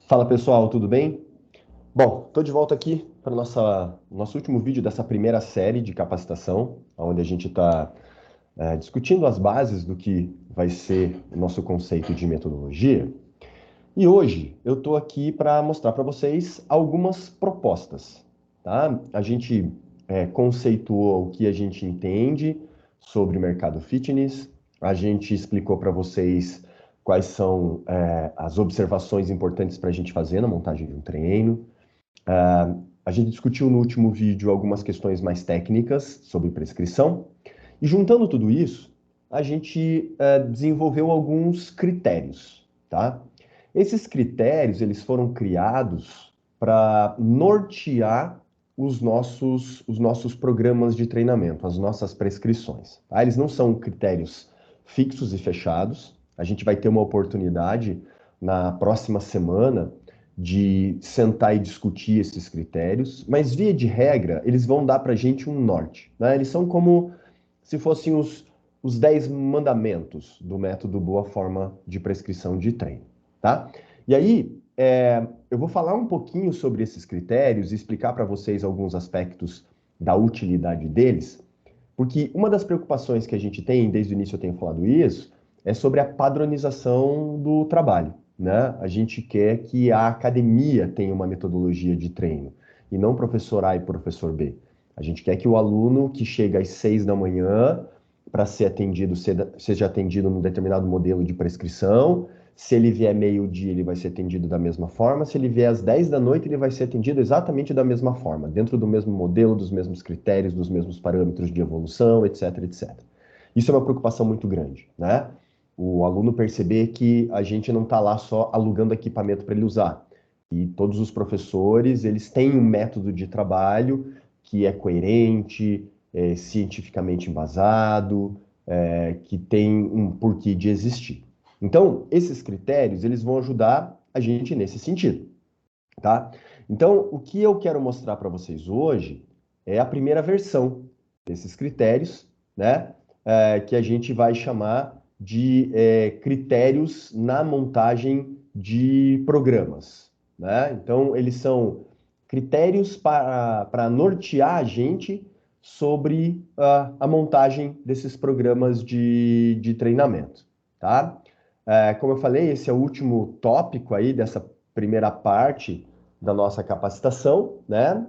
Fala pessoal, tudo bem? Bom, estou de volta aqui para o nosso último vídeo dessa primeira série de capacitação, onde a gente está discutindo as bases do que vai ser o nosso conceito de metodologia. E hoje eu estou aqui para mostrar para vocês algumas propostas, tá? A gente conceituou o que a gente entende sobre o mercado fitness, a gente explicou para vocês quais são as observações importantes para a gente fazer na montagem de um treino. A gente discutiu no último vídeo algumas questões mais técnicas sobre prescrição. E juntando tudo isso, a gente desenvolveu alguns critérios, tá? Esses critérios, eles foram criados para nortear os nossos programas de treinamento, as nossas prescrições, tá? Eles não são critérios fixos e fechados. A gente vai ter uma oportunidade na próxima semana de sentar e discutir esses critérios, mas via de regra, eles vão dar para a gente um norte, né? Eles são como se fossem os 10 mandamentos do método Boa Forma de Prescrição de Treino, tá? E aí, eu vou falar um pouquinho sobre esses critérios e explicar para vocês alguns aspectos da utilidade deles, porque uma das preocupações que a gente tem, desde o início eu tenho falado isso, é sobre a padronização do trabalho, né? A gente quer que a academia tenha uma metodologia de treino, e não professor A e professor B. A gente quer que o aluno que chega às 6 da manhã para ser atendido, seja atendido num determinado modelo de prescrição. Se ele vier meio-dia, ele vai ser atendido da mesma forma. Se ele vier às 10 da noite, ele vai ser atendido exatamente da mesma forma, dentro do mesmo modelo, dos mesmos critérios, dos mesmos parâmetros de evolução, etc, etc. Isso é uma preocupação muito grande, né? O aluno perceber que a gente não está lá só alugando equipamento para ele usar. E todos os professores, eles têm um método de trabalho que é coerente, cientificamente embasado, que tem um porquê de existir. Então, esses critérios, eles vão ajudar a gente nesse sentido, tá? Então, o que eu quero mostrar para vocês hoje é a primeira versão desses critérios, né? Que a gente vai chamar de critérios na montagem de programas, né? Então, eles são critérios para nortear a gente sobre a montagem desses programas de treinamento, tá? Como eu falei, esse é o último tópico aí dessa primeira parte da nossa capacitação, né?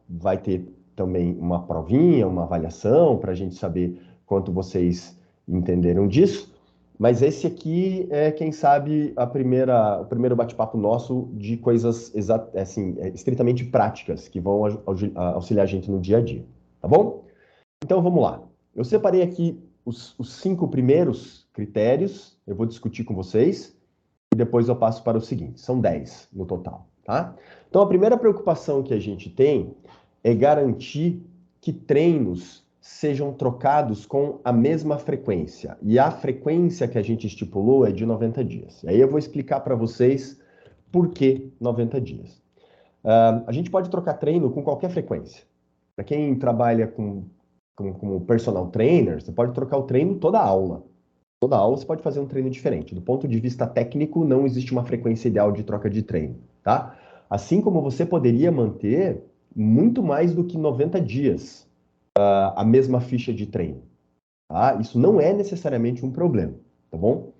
Vai ter também uma provinha, uma avaliação para a gente saber quanto vocês entenderam disso. Mas esse aqui é, quem sabe, o primeiro bate-papo nosso de coisas assim, estritamente práticas que vão auxiliar a gente no dia a dia, tá bom? Então vamos lá. Eu separei aqui os 5 primeiros critérios, eu vou discutir com vocês e depois eu passo para o seguinte, são 10 no total, tá? Então a primeira preocupação que a gente tem é garantir que treinos sejam trocados com a mesma frequência. E a frequência que a gente estipulou é de 90 dias. E aí eu vou explicar para vocês por que 90 dias. A gente pode trocar treino com qualquer frequência. Para quem trabalha como personal trainer, você pode trocar o treino toda aula. Toda aula você pode fazer um treino diferente. Do ponto de vista técnico, não existe uma frequência ideal de troca de treino, tá? Assim como você poderia manter muito mais do que 90 dias a mesma ficha de treino, tá? Isso não é necessariamente um problema, tá bom?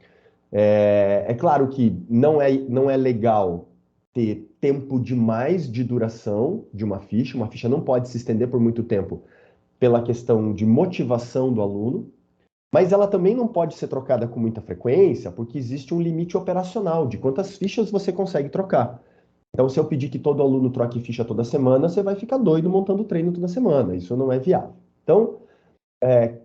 É claro que não é legal ter tempo demais de duração de uma ficha não pode se estender por muito tempo pela questão de motivação do aluno, mas ela também não pode ser trocada com muita frequência, porque existe um limite operacional de quantas fichas você consegue trocar. Então, se eu pedir que todo aluno troque ficha toda semana, você vai ficar doido montando treino toda semana. Isso não é viável. Então,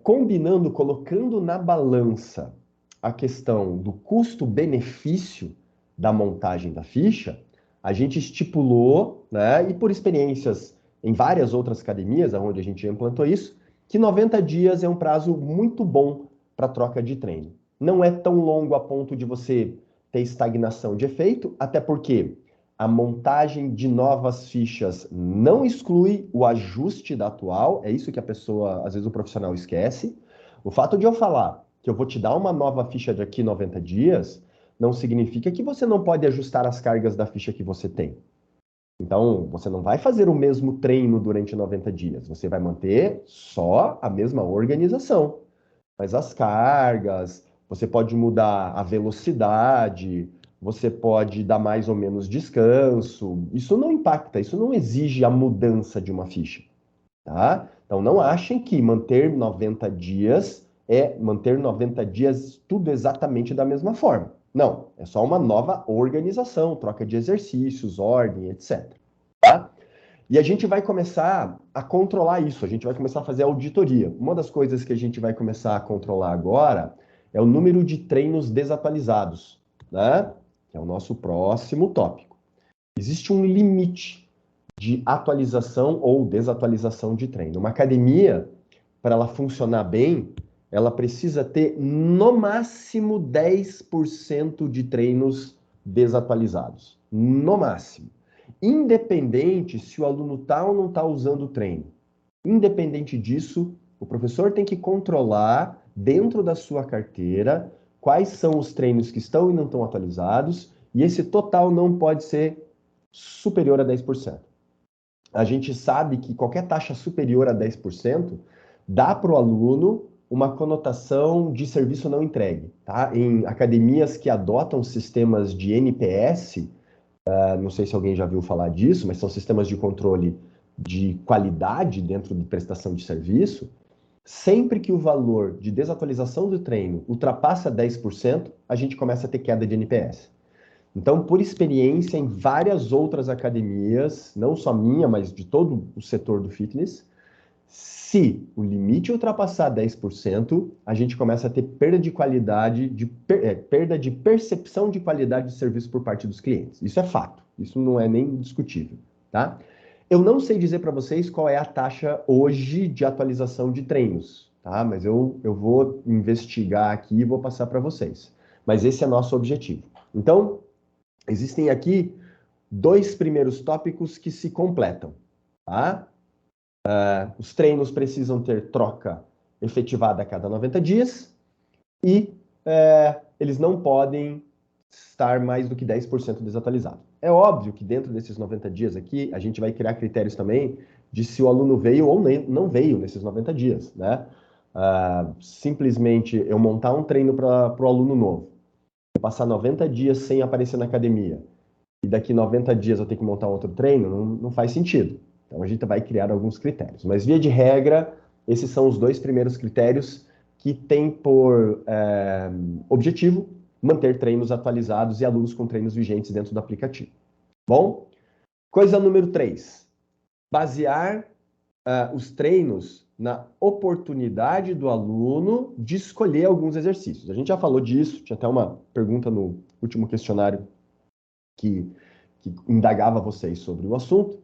combinando, colocando na balança a questão do custo-benefício da montagem da ficha, a gente estipulou, né, e por experiências em várias outras academias, onde a gente já implantou isso, que 90 dias é um prazo muito bom para troca de treino. Não é tão longo a ponto de você ter estagnação de efeito, até porque a montagem de novas fichas não exclui o ajuste da atual, é isso que a pessoa, às vezes o profissional esquece. O fato de eu falar que eu vou te dar uma nova ficha daqui 90 dias, não significa que você não pode ajustar as cargas da ficha que você tem. Então, você não vai fazer o mesmo treino durante 90 dias, você vai manter só a mesma organização. Mas as cargas, você pode mudar a velocidade, você pode dar mais ou menos descanso. Isso não impacta, isso não exige a mudança de uma ficha, tá? Então não achem que manter 90 dias é manter 90 dias tudo exatamente da mesma forma. Não, é só uma nova organização, troca de exercícios, ordem, etc. Tá? E a gente vai começar a controlar isso, a gente vai começar a fazer auditoria. Uma das coisas que a gente vai começar a controlar agora é o número de treinos desatualizados, né? Que é o nosso próximo tópico. Existe um limite de atualização ou desatualização de treino. Uma academia, para ela funcionar bem, ela precisa ter no máximo 10% de treinos desatualizados. No máximo. Independente se o aluno está ou não está usando o treino. Independente disso, o professor tem que controlar dentro da sua carteira quais são os treinos que estão e não estão atualizados, e esse total não pode ser superior a 10%. A gente sabe que qualquer taxa superior a 10% dá para o aluno uma conotação de serviço não entregue. Tá? Em academias que adotam sistemas de NPS, não sei se alguém já viu falar disso, mas são sistemas de controle de qualidade dentro de prestação de serviço. Sempre que o valor de desatualização do treino ultrapassa 10%, a gente começa a ter queda de NPS. Então, por experiência em várias outras academias, não só minha, mas de todo o setor do fitness, se o limite ultrapassar 10%, a gente começa a ter perda de qualidade, perda de percepção de qualidade de serviço por parte dos clientes. Isso é fato, isso não é nem discutível, tá? Eu não sei dizer para vocês qual é a taxa hoje de atualização de treinos, tá? Mas eu vou investigar aqui e vou passar para vocês. Mas esse é nosso objetivo. Então, existem aqui dois primeiros tópicos que se completam, tá? Os treinos precisam ter troca efetivada a cada 90 dias e eles não podem estar mais do que 10% desatualizado. É óbvio que dentro desses 90 dias aqui, a gente vai criar critérios também de se o aluno veio ou não veio nesses 90 dias, né? Simplesmente eu montar um treino para o aluno novo, passar 90 dias sem aparecer na academia, e daqui 90 dias eu tenho que montar outro treino, não faz sentido. Então a gente vai criar alguns critérios. Mas via de regra, esses são os dois primeiros critérios que têm por objetivo manter treinos atualizados e alunos com treinos vigentes dentro do aplicativo. Bom, coisa número 3. Basear os treinos na oportunidade do aluno de escolher alguns exercícios. A gente já falou disso, tinha até uma pergunta no último questionário que indagava vocês sobre o assunto.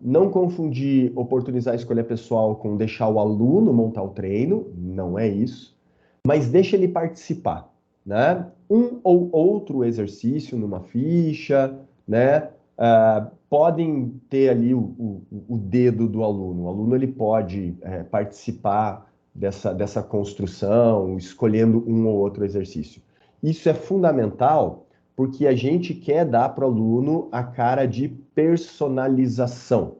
Não confundir oportunizar a escolha pessoal com deixar o aluno montar o treino, não é isso, mas deixa ele participar, né? Um ou outro exercício numa ficha, né? Podem ter ali o dedo do aluno. O aluno ele pode participar dessa construção, escolhendo um ou outro exercício. Isso é fundamental porque a gente quer dar para o aluno a cara de personalização.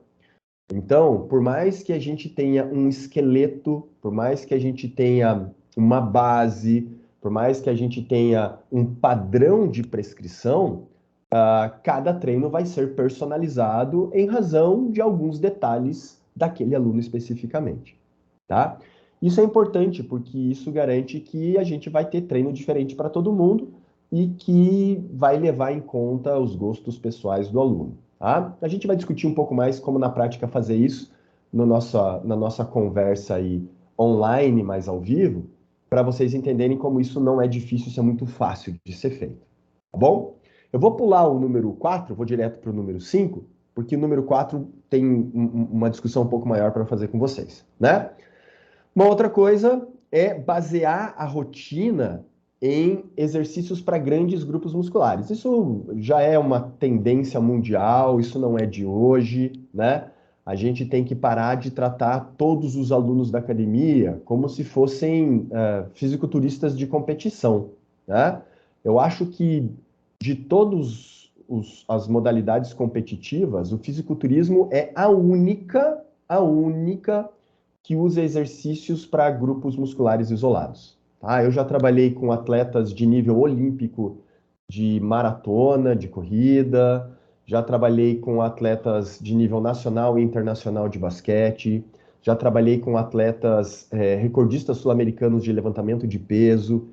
Então, por mais que a gente tenha um esqueleto, por mais que a gente tenha uma base, por mais que a gente tenha um padrão de prescrição, cada treino vai ser personalizado em razão de alguns detalhes daquele aluno especificamente, tá? Isso é importante porque isso garante que a gente vai ter treino diferente para todo mundo e que vai levar em conta os gostos pessoais do aluno, tá? A gente vai discutir um pouco mais como na prática fazer isso na nossa conversa aí online, mais ao vivo, para vocês entenderem como isso não é difícil, isso é muito fácil de ser feito, tá bom? Eu vou pular o número 4, vou direto para o número 5, porque o número 4 tem uma discussão um pouco maior para fazer com vocês, né? Uma outra coisa é basear a rotina em exercícios para grandes grupos musculares. Isso já é uma tendência mundial, isso não é de hoje, né? A gente tem que parar de tratar todos os alunos da academia como se fossem fisiculturistas de competição, né? Eu acho que de todas as modalidades competitivas, o fisiculturismo é a única que usa exercícios para grupos musculares isolados. Tá? Eu já trabalhei com atletas de nível olímpico de maratona, de corrida, já trabalhei com atletas de nível nacional e internacional de basquete, já trabalhei com atletas recordistas sul-americanos de levantamento de peso.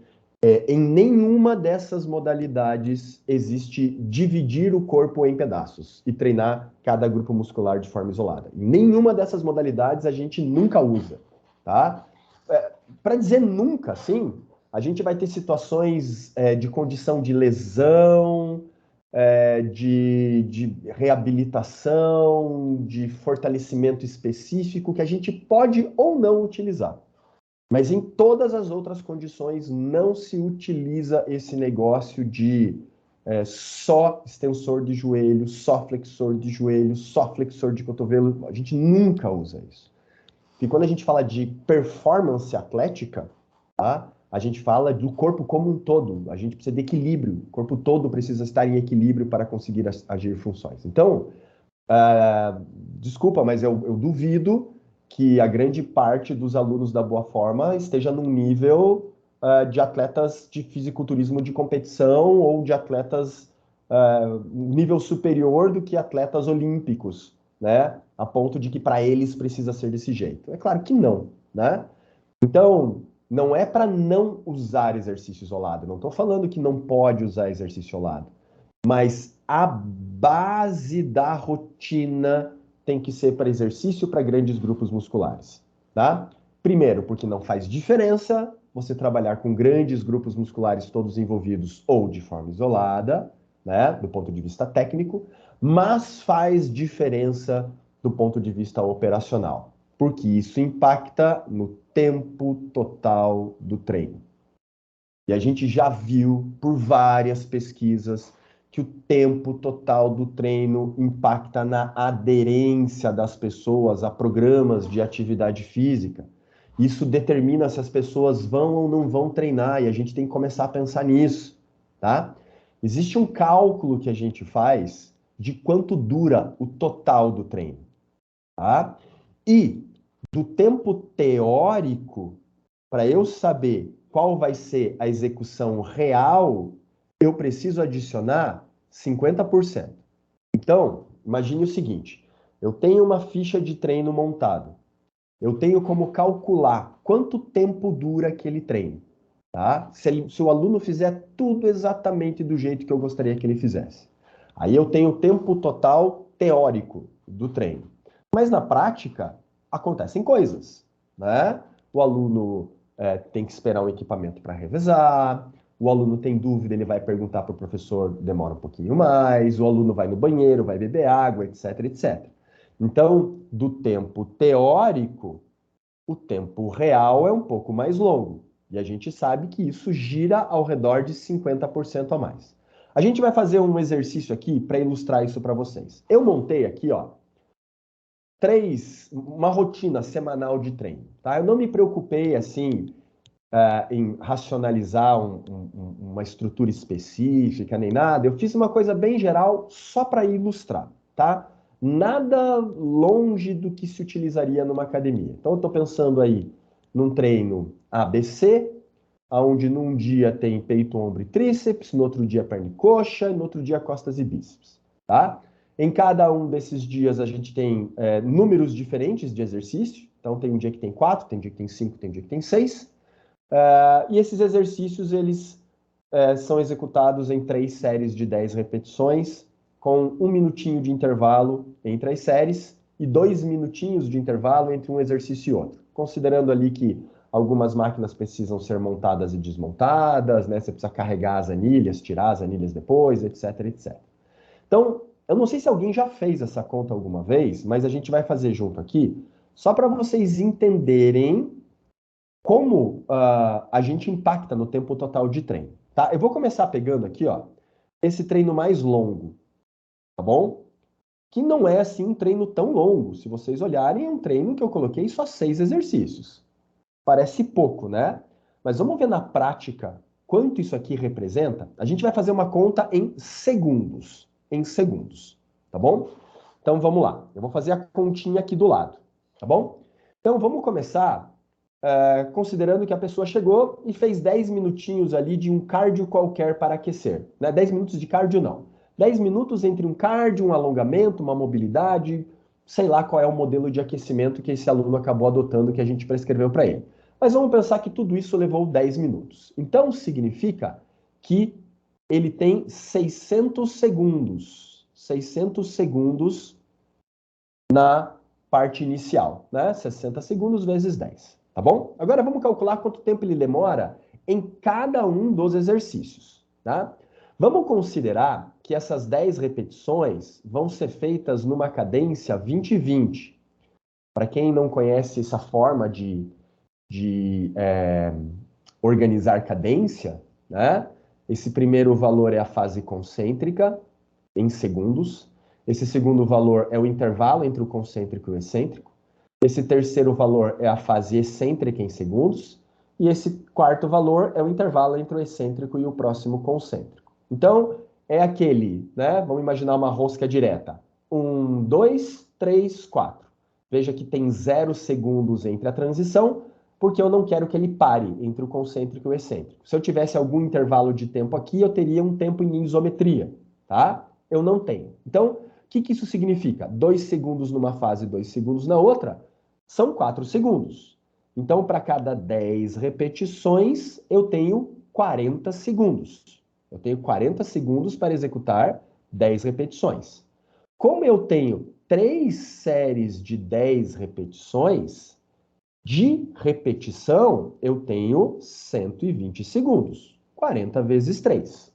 Em nenhuma dessas modalidades existe dividir o corpo em pedaços e treinar cada grupo muscular de forma isolada. Em nenhuma dessas modalidades a gente nunca usa, tá? Para dizer nunca, sim, a gente vai ter situações de condição de lesão, de reabilitação, de fortalecimento específico que a gente pode ou não utilizar. Mas em todas as outras condições não se utiliza esse negócio de só extensor de joelho, só flexor de joelho, só flexor de cotovelo. A gente nunca usa isso. E quando a gente fala de performance atlética, tá? A gente fala do corpo como um todo. A gente precisa de equilíbrio. O corpo todo precisa estar em equilíbrio para conseguir agir funções. Então, desculpa, mas eu duvido que a grande parte dos alunos da Boa Forma esteja num nível de atletas de fisiculturismo de competição ou de atletas nível superior do que atletas olímpicos, né? A ponto de que para eles precisa ser desse jeito. É claro que não, né? Então, não é para não usar exercício isolado. Não estou falando que não pode usar exercício isolado. Mas a base da rotina tem que ser para exercício para grandes grupos musculares, tá? Primeiro, porque não faz diferença você trabalhar com grandes grupos musculares todos envolvidos ou de forma isolada, né, do ponto de vista técnico, mas faz diferença do ponto de vista operacional, porque isso impacta no tempo total do treino. E a gente já viu por várias pesquisas que o tempo total do treino impacta na aderência das pessoas a programas de atividade física. Isso determina se as pessoas vão ou não vão treinar, e a gente tem que começar a pensar nisso, tá? Existe um cálculo que a gente faz de quanto dura o total do treino, tá? E do tempo teórico, para eu saber qual vai ser a execução real, eu preciso adicionar 50%. Então, imagine o seguinte: eu tenho uma ficha de treino montada. Eu tenho como calcular quanto tempo dura aquele treino. Tá? Se o aluno fizer tudo exatamente do jeito que eu gostaria que ele fizesse. Aí eu tenho o tempo total teórico do treino. Mas na prática, acontecem coisas, né? O aluno tem que esperar um equipamento para revezar, o aluno tem dúvida, ele vai perguntar para o professor, demora um pouquinho mais, o aluno vai no banheiro, vai beber água, etc, etc. Então, do tempo teórico, o tempo real é um pouco mais longo. E a gente sabe que isso gira ao redor de 50% a mais. A gente vai fazer um exercício aqui para ilustrar isso para vocês. Eu montei aqui, ó, uma rotina semanal de treino, tá? Eu não me preocupei, assim, em racionalizar uma estrutura específica, nem nada. Eu fiz uma coisa bem geral só para ilustrar, tá? Nada longe do que se utilizaria numa academia. Então, eu estou pensando aí num treino ABC, onde num dia tem peito, ombro e tríceps, no outro dia perna e coxa, no outro dia costas e bíceps, tá? Em cada um desses dias a gente tem números diferentes de exercício. Então, tem um dia que tem 4, tem um dia que tem 5, tem um dia que tem 6. E esses exercícios, eles são executados em 3 séries de 10 repetições, com 1 minutinho de intervalo entre as séries e 2 minutinhos de intervalo entre um exercício e outro. Considerando ali que algumas máquinas precisam ser montadas e desmontadas, né? Você precisa carregar as anilhas, tirar as anilhas depois, etc, etc. Então, eu não sei se alguém já fez essa conta alguma vez, mas a gente vai fazer junto aqui, só para vocês entenderem como a gente impacta no tempo total de treino, tá? Eu vou começar pegando aqui, ó, esse treino mais longo, tá bom? Que não é, assim, um treino tão longo. Se vocês olharem, é um treino que eu coloquei só 6 exercícios. Parece pouco, né? Mas vamos ver na prática quanto isso aqui representa, a gente vai fazer uma conta em segundos. Em segundos, tá bom? Então vamos lá. Eu vou fazer a continha aqui do lado, tá bom? Então vamos começar considerando que a pessoa chegou e fez 10 minutinhos ali de um cardio qualquer para aquecer. Né? 10 minutos de cardio não. 10 minutos entre um cardio, um alongamento, uma mobilidade, sei lá qual é o modelo de aquecimento que esse aluno acabou adotando que a gente prescreveu para ele. Mas vamos pensar que tudo isso levou 10 minutos. Então significa que ele tem 600 segundos. 600 segundos na parte inicial, né? 60 segundos vezes 10, tá bom? Agora vamos calcular quanto tempo ele demora em cada um dos exercícios, tá? Vamos considerar que essas 10 repetições vão ser feitas numa cadência 20-20. Para quem não conhece essa forma de organizar cadência, né? Esse primeiro valor é a fase concêntrica, em segundos. Esse segundo valor é o intervalo entre o concêntrico e o excêntrico. Esse terceiro valor é a fase excêntrica em segundos. E esse quarto valor é o intervalo entre o excêntrico e o próximo concêntrico. Então, é aquele, né? Vamos imaginar uma rosca direta. 1, 2, 3, 4. Veja que tem 0 segundos entre a transição, porque eu não quero que ele pare entre o concêntrico e o excêntrico. Se eu tivesse algum intervalo de tempo aqui, eu teria um tempo em isometria, tá? Eu não tenho. Então, o que isso significa? 2 segundos numa fase, 2 segundos na outra, são 4 segundos. Então, para cada 10 repetições, eu tenho 40 segundos. Eu tenho 40 segundos para executar 10 repetições. Como eu tenho 3 séries de 10 repetições, de repetição, eu tenho 120 segundos. 40 vezes 3.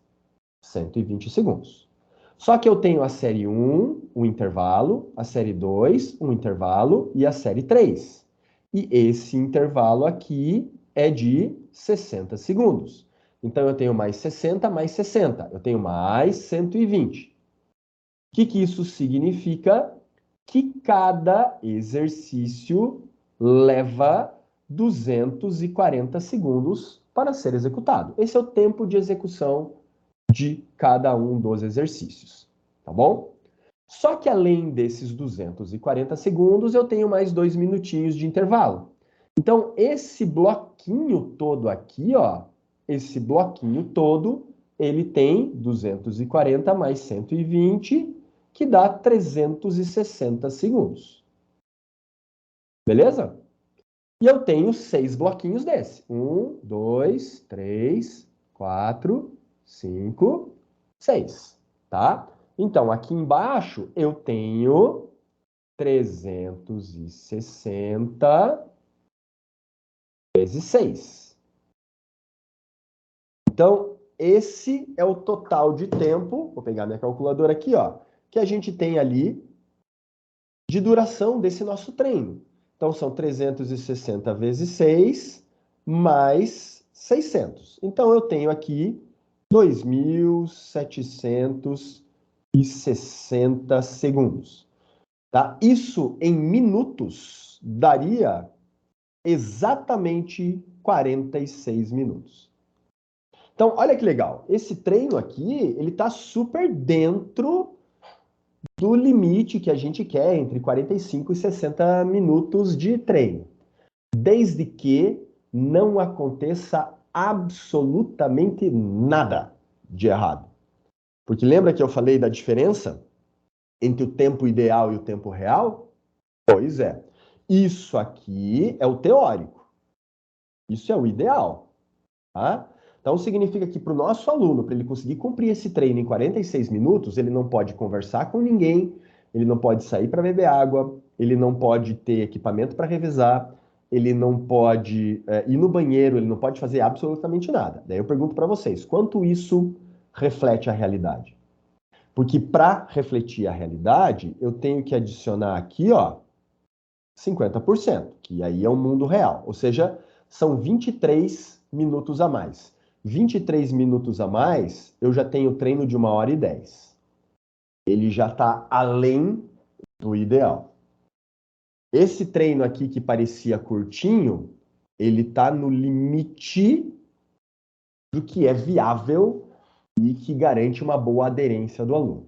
120 segundos. Só que eu tenho a série 1, um intervalo, a série 2, um intervalo e a série 3. E esse intervalo aqui é de 60 segundos. Então eu tenho mais 60 mais 60. Eu tenho mais 120. O que isso significa? Que cada exercício leva 240 segundos para ser executado. Esse é o tempo de execução de cada um dos exercícios, tá bom? Só que além desses 240 segundos, eu tenho mais 2 minutinhos de intervalo. Então, esse bloquinho todo aqui, ó, esse bloquinho todo, ele tem 240 mais 120, que dá 360 segundos. Beleza? E eu tenho 6 bloquinhos desse. 1, 2, 3, 4, 5, 6, tá? Então, aqui embaixo eu tenho 360 vezes 6. Então, esse é o total de tempo, vou pegar minha calculadora aqui, ó, que a gente tem ali de duração desse nosso treino. Então, são 360 vezes 6 mais 600. Então, eu tenho aqui 2.760 segundos. Tá? Isso, em minutos, daria exatamente 46 minutos. Então, olha que legal. Esse treino aqui, ele está super dentro do limite que a gente quer, entre 45 e 60 minutos de treino. Desde que não aconteça absolutamente nada de errado. Porque lembra que eu falei da diferença entre o tempo ideal e o tempo real? Pois é. Isso aqui é o teórico. Isso é o ideal. Tá? Então significa que para o nosso aluno, para ele conseguir cumprir esse treino em 46 minutos, ele não pode conversar com ninguém, ele não pode sair para beber água, ele não pode ter equipamento para revisar, ele não pode ir no banheiro, ele não pode fazer absolutamente nada. Daí eu pergunto para vocês, quanto isso reflete a realidade? Porque para refletir a realidade, eu tenho que adicionar aqui, ó, 50%, que aí é o mundo real. Ou seja, são 23 minutos a mais. 23 minutos a mais, eu já tenho treino de 1h10. Ele já está além do ideal. Esse treino aqui que parecia curtinho, ele está no limite do que é viável e que garante uma boa aderência do aluno.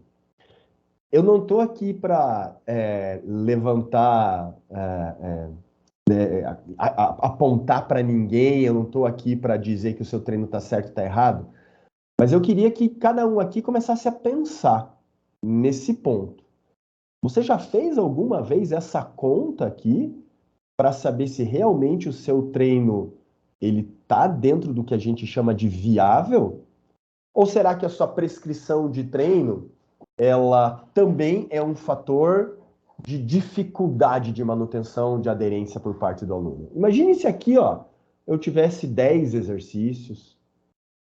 Eu não estou aqui para levantar, apontar para ninguém, eu não estou aqui para dizer que o seu treino está certo ou está errado, mas eu queria que cada um aqui começasse a pensar nesse ponto. Você já fez alguma vez essa conta aqui para saber se realmente o seu treino ele está dentro do que a gente chama de viável? Ou será que a sua prescrição de treino ela também é um fator de dificuldade de manutenção de aderência por parte do aluno? Imagine se aqui, ó, eu tivesse 10 exercícios,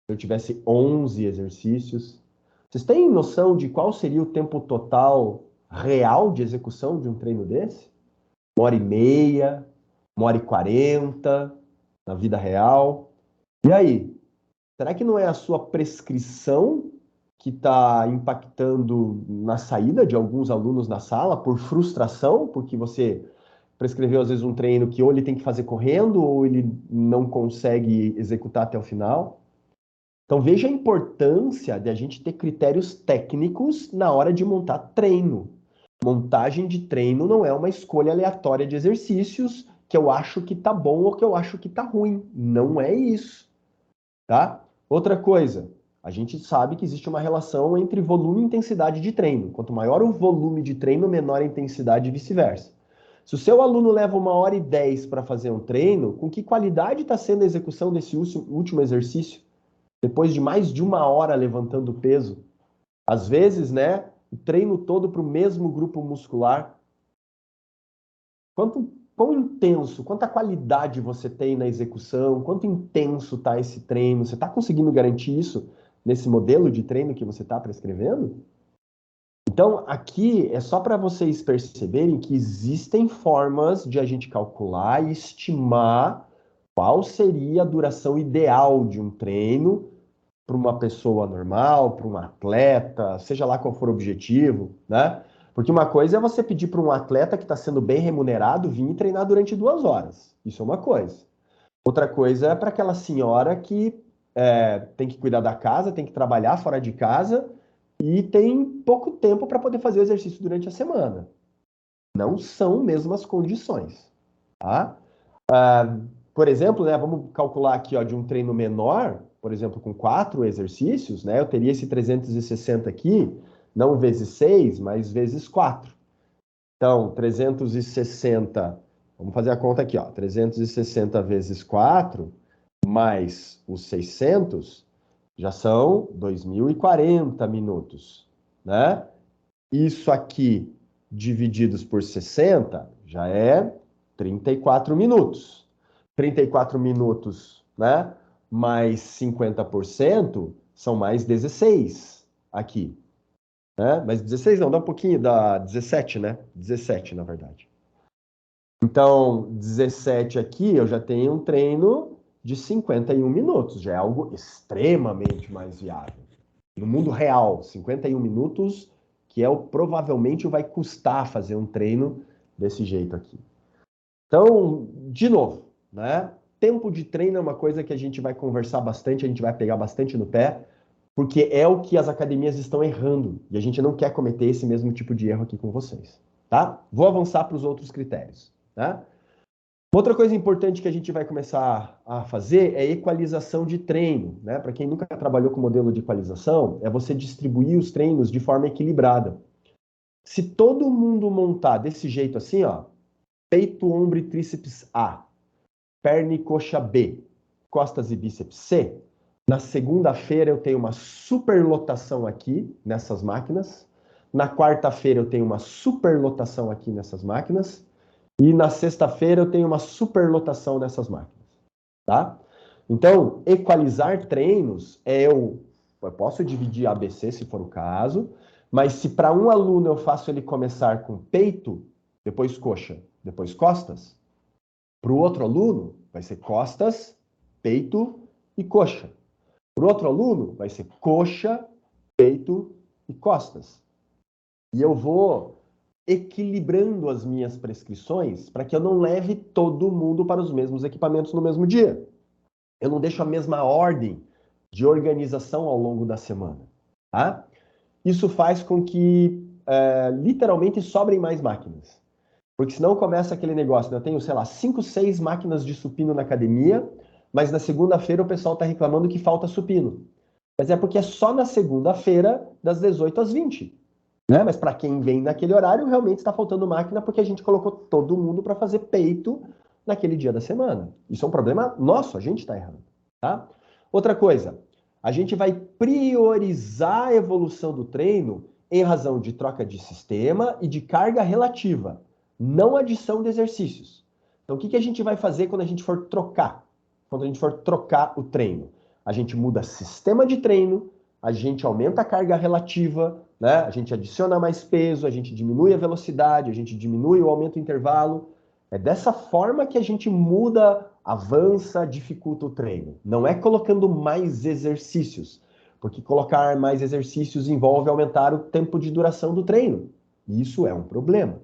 eu tivesse 11 exercícios. Vocês têm noção de qual seria o tempo total real de execução de um treino desse? 1h30, 1h40 na vida real. E aí? Será que não é a sua prescrição que está impactando na saída de alguns alunos da sala por frustração, porque você prescreveu às vezes um treino que ou ele tem que fazer correndo ou ele não consegue executar até o final? Então veja a importância de a gente ter critérios técnicos na hora de montar treino. Montagem de treino não é uma escolha aleatória de exercícios que eu acho que tá bom ou que eu acho que tá ruim. Não é isso, tá? Outra coisa, a gente sabe que existe uma relação entre volume e intensidade de treino. Quanto maior o volume de treino, menor a intensidade e vice-versa. Se o seu aluno leva 1h10 para fazer um treino, com que qualidade está sendo a execução desse último exercício? Depois de mais de 1 hora levantando peso? Às vezes, né, o treino todo para o mesmo grupo muscular. Quão intenso, quanta qualidade você tem na execução, quanto intenso está esse treino? Você está conseguindo garantir isso nesse modelo de treino que você está prescrevendo? Então, aqui é só para vocês perceberem que existem formas de a gente calcular e estimar qual seria a duração ideal de um treino para uma pessoa normal, para um atleta, seja lá qual for o objetivo, né? Porque uma coisa é você pedir para um atleta que está sendo bem remunerado vir treinar durante 2 horas. Isso é uma coisa. Outra coisa é para aquela senhora que tem que cuidar da casa, tem que trabalhar fora de casa e tem pouco tempo para poder fazer exercício durante a semana. Não são mesmas condições, tá? Por exemplo, né, vamos calcular aqui ó, de um treino menor, por exemplo, com 4 exercícios, né, eu teria esse 360 aqui, não vezes 6, mas vezes 4. Então, 360, vamos fazer a conta aqui, ó, 360 vezes 4, mais os 600, já são 2.040 minutos, né? Isso aqui, divididos por 60, já é 34 minutos. 34 minutos, né? Mais 50% são mais 16 aqui. Né? Mas 16 não, dá um pouquinho, dá 17, né? 17, na verdade. Então, 17 aqui, eu já tenho um treino de 51 minutos. Já é algo extremamente mais viável. No mundo real, 51 minutos, que provavelmente vai custar fazer um treino desse jeito aqui. Então, de novo, né? Tempo de treino é uma coisa que a gente vai conversar bastante, a gente vai pegar bastante no pé, porque é o que as academias estão errando. E a gente não quer cometer esse mesmo tipo de erro aqui com vocês, tá? Vou avançar para os outros critérios, tá? Outra coisa importante que a gente vai começar a fazer é equalização de treino, né? Para quem nunca trabalhou com modelo de equalização, é você distribuir os treinos de forma equilibrada. Se todo mundo montar desse jeito assim, ó, peito, ombro e tríceps A, perna e coxa B, costas e bíceps C, na segunda-feira eu tenho uma superlotação aqui nessas máquinas, na quarta-feira eu tenho uma superlotação aqui nessas máquinas, e na sexta-feira eu tenho uma superlotação nessas máquinas, tá? Então, equalizar treinos eu posso dividir ABC se for o caso, mas se para um aluno eu faço ele começar com peito, depois coxa, depois costas, para o outro aluno vai ser costas, peito e coxa. Para o outro aluno vai ser coxa, peito e costas. E eu vou equilibrando as minhas prescrições para que eu não leve todo mundo para os mesmos equipamentos no mesmo dia. Eu não deixo a mesma ordem de organização ao longo da semana, tá? Isso faz com que literalmente sobrem mais máquinas. Porque senão começa aquele negócio, né? Eu tenho, sei lá, 5, 6 máquinas de supino na academia, mas na segunda-feira o pessoal está reclamando que falta supino. Mas é porque é só na segunda-feira, das 18 às 20. Né? Mas para quem vem naquele horário, realmente está faltando máquina porque a gente colocou todo mundo para fazer peito naquele dia da semana. Isso é um problema nosso, a gente está errando. Tá? Outra coisa, a gente vai priorizar a evolução do treino em razão de troca de sistema e de carga relativa, não adição de exercícios. Então, o que a gente vai fazer quando a gente for trocar? Quando a gente for trocar o treino? A gente muda sistema de treino, a gente aumenta a carga relativa, né? A gente adiciona mais peso, a gente diminui a velocidade, a gente diminui o aumento do intervalo. É dessa forma que a gente muda, avança, dificulta o treino. Não é colocando mais exercícios, porque colocar mais exercícios envolve aumentar o tempo de duração do treino. E isso é um problema,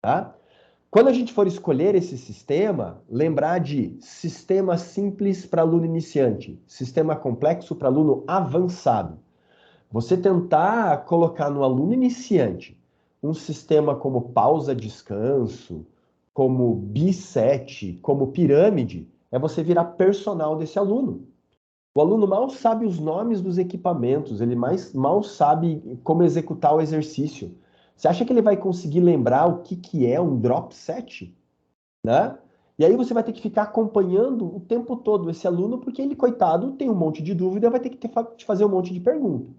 tá? Quando a gente for escolher esse sistema, lembrar de sistema simples para aluno iniciante, sistema complexo para aluno avançado. Você tentar colocar no aluno iniciante um sistema como pausa-descanso, como bisete, como pirâmide, é você virar personal desse aluno. O aluno mal sabe os nomes dos equipamentos, ele mal sabe como executar o exercício. Você acha que ele vai conseguir lembrar o que é um drop set? Né? E aí você vai ter que ficar acompanhando o tempo todo esse aluno, porque ele, coitado, tem um monte de dúvida, vai ter que te fazer um monte de pergunta.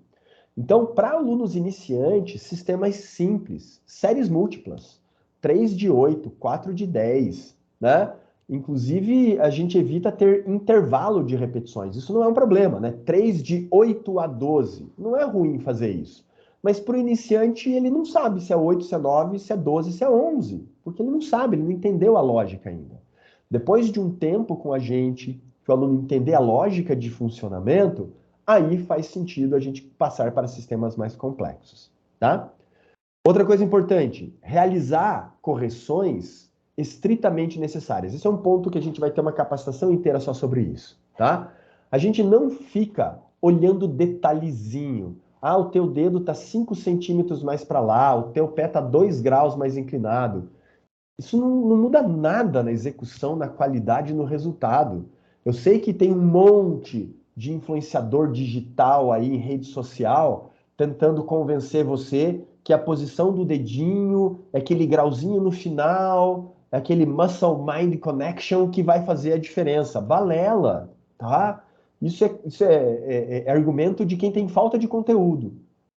Então, para alunos iniciantes, sistemas simples, séries múltiplas, 3 de 8, 4 de 10, né? Inclusive, a gente evita ter intervalo de repetições. Isso não é um problema, né? 3 de 8 a 12. Não é ruim fazer isso. Mas para o iniciante, ele não sabe se é 8, se é 9, se é 12, se é 11. Porque ele não sabe, ele não entendeu a lógica ainda. Depois de um tempo com a gente, que o aluno entender a lógica de funcionamento, aí faz sentido a gente passar para sistemas mais complexos, tá? Outra coisa importante, realizar correções estritamente necessárias. Esse é um ponto que a gente vai ter uma capacitação inteira só sobre isso, tá? A gente não fica olhando detalhezinho. Ah, o teu dedo tá 5 centímetros mais para lá, o teu pé tá 2 graus mais inclinado. Isso não muda nada na execução, na qualidade, no resultado. Eu sei que tem um monte de influenciador digital aí em rede social tentando convencer você que a posição do dedinho é aquele grauzinho no final, é aquele muscle mind connection que vai fazer a diferença. Balela, tá? Isso é argumento de quem tem falta de conteúdo.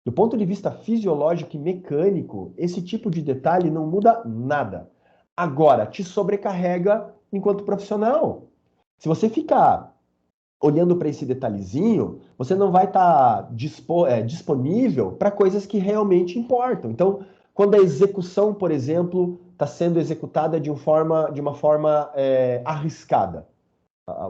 Do ponto de vista fisiológico e mecânico, esse tipo de detalhe não muda nada. Agora, te sobrecarrega enquanto profissional. Se você ficar olhando para esse detalhezinho, você não vai estar disponível para coisas que realmente importam. Então, quando a execução, por exemplo, está sendo executada de uma forma arriscada,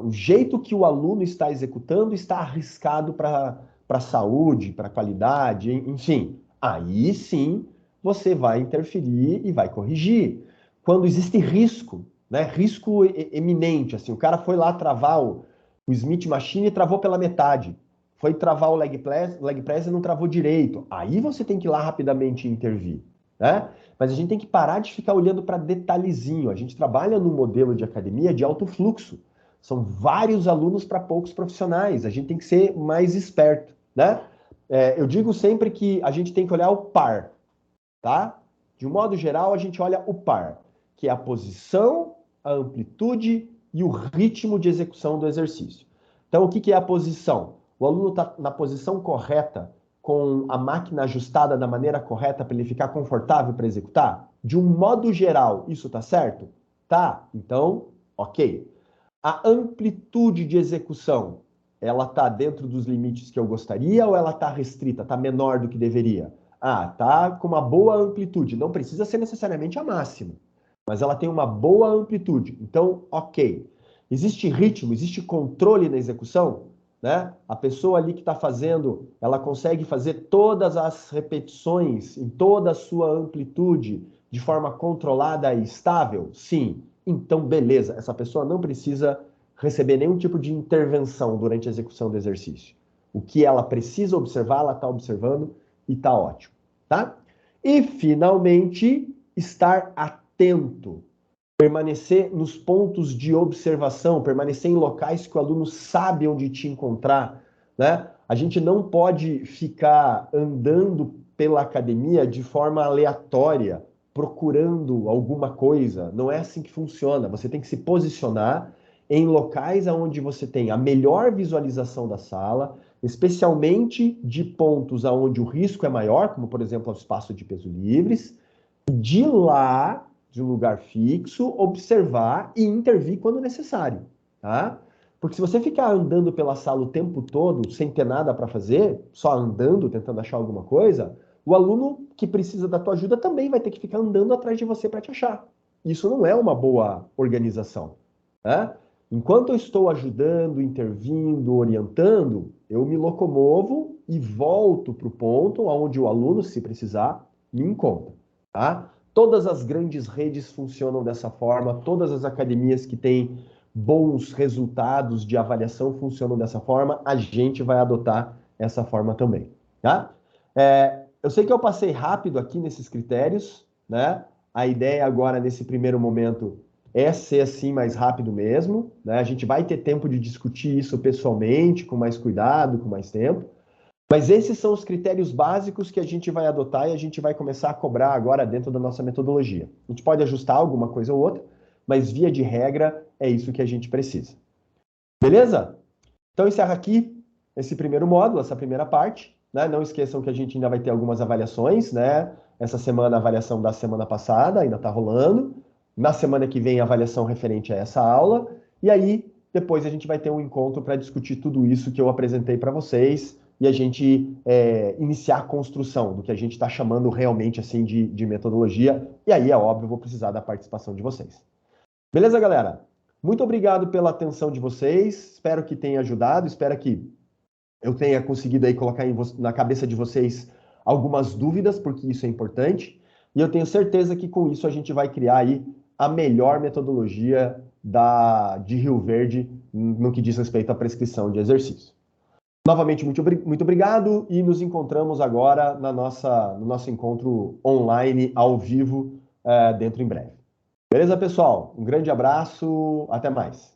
o jeito que o aluno está executando está arriscado para a saúde, para a qualidade, enfim. Aí sim você vai interferir e vai corrigir. Quando existe risco, né? Risco eminente, assim, o cara foi lá travar o Smith Machine e travou pela metade. Foi travar o leg press e não travou direito. Aí você tem que ir lá rapidamente intervir, né? Mas a gente tem que parar de ficar olhando para detalhezinho. A gente trabalha num modelo de academia de alto fluxo. São vários alunos para poucos profissionais. A gente tem que ser mais esperto, né? Eu digo sempre que a gente tem que olhar o par, tá? De um modo geral, a gente olha o par, que é a posição, a amplitude e o ritmo de execução do exercício. Então, o que é a posição? O aluno está na posição correta, com a máquina ajustada da maneira correta para ele ficar confortável para executar? De um modo geral, isso está certo? Tá. Então, ok. A amplitude de execução, ela está dentro dos limites que eu gostaria ou ela está restrita, está menor do que deveria? Ah, tá com uma boa amplitude. Não precisa ser necessariamente a máxima, mas ela tem uma boa amplitude. Então, ok. Existe ritmo, existe controle na execução, né? A pessoa ali que está fazendo, ela consegue fazer todas as repetições em toda a sua amplitude de forma controlada e estável? Sim. Então, beleza. Essa pessoa não precisa receber nenhum tipo de intervenção durante a execução do exercício. O que ela precisa observar, ela está observando e está ótimo, tá? E, finalmente, estar atento. Permanecer nos pontos de observação, permanecer em locais que o aluno sabe onde te encontrar, né? A gente não pode ficar andando pela academia de forma aleatória, procurando alguma coisa. Não é assim que funciona. Você tem que se posicionar em locais onde você tem a melhor visualização da sala, especialmente de pontos onde o risco é maior, como, por exemplo, o espaço de peso livres. De lá, de um lugar fixo, observar e intervir quando necessário, tá? Porque se você ficar andando pela sala o tempo todo, sem ter nada para fazer, só andando, tentando achar alguma coisa, o aluno que precisa da tua ajuda também vai ter que ficar andando atrás de você para te achar. Isso não é uma boa organização, né? Enquanto eu estou ajudando, intervindo, orientando, eu me locomovo e volto para o ponto onde o aluno, se precisar, me encontra. Tá? Todas as grandes redes funcionam dessa forma, todas as academias que têm bons resultados de avaliação funcionam dessa forma, a gente vai adotar essa forma também. Tá? Eu sei que eu passei rápido aqui nesses critérios, né? A ideia agora, nesse primeiro momento, é ser assim mais rápido mesmo, né? A gente vai ter tempo de discutir isso pessoalmente, com mais cuidado, com mais tempo. Mas esses são os critérios básicos que a gente vai adotar e a gente vai começar a cobrar agora dentro da nossa metodologia. A gente pode ajustar alguma coisa ou outra, mas via de regra é isso que a gente precisa. Beleza? Então encerra aqui esse primeiro módulo, essa primeira parte, né? Não esqueçam que a gente ainda vai ter algumas avaliações, né? Essa semana a avaliação da semana passada ainda está rolando. Na semana que vem a avaliação referente a essa aula. E aí depois a gente vai ter um encontro para discutir tudo isso que eu apresentei para vocês e a gente iniciar a construção do que a gente está chamando realmente assim de metodologia. E aí, é óbvio, eu vou precisar da participação de vocês. Beleza, galera? Muito obrigado pela atenção de vocês. Espero que tenha ajudado. Espero que eu tenha conseguido aí colocar na cabeça de vocês algumas dúvidas, porque isso é importante. E eu tenho certeza que com isso a gente vai criar aí a melhor metodologia de Rio Verde no que diz respeito à prescrição de exercício. Novamente, muito obrigado e nos encontramos agora no nosso encontro online, ao vivo, dentro em breve. Beleza, pessoal? Um grande abraço, até mais.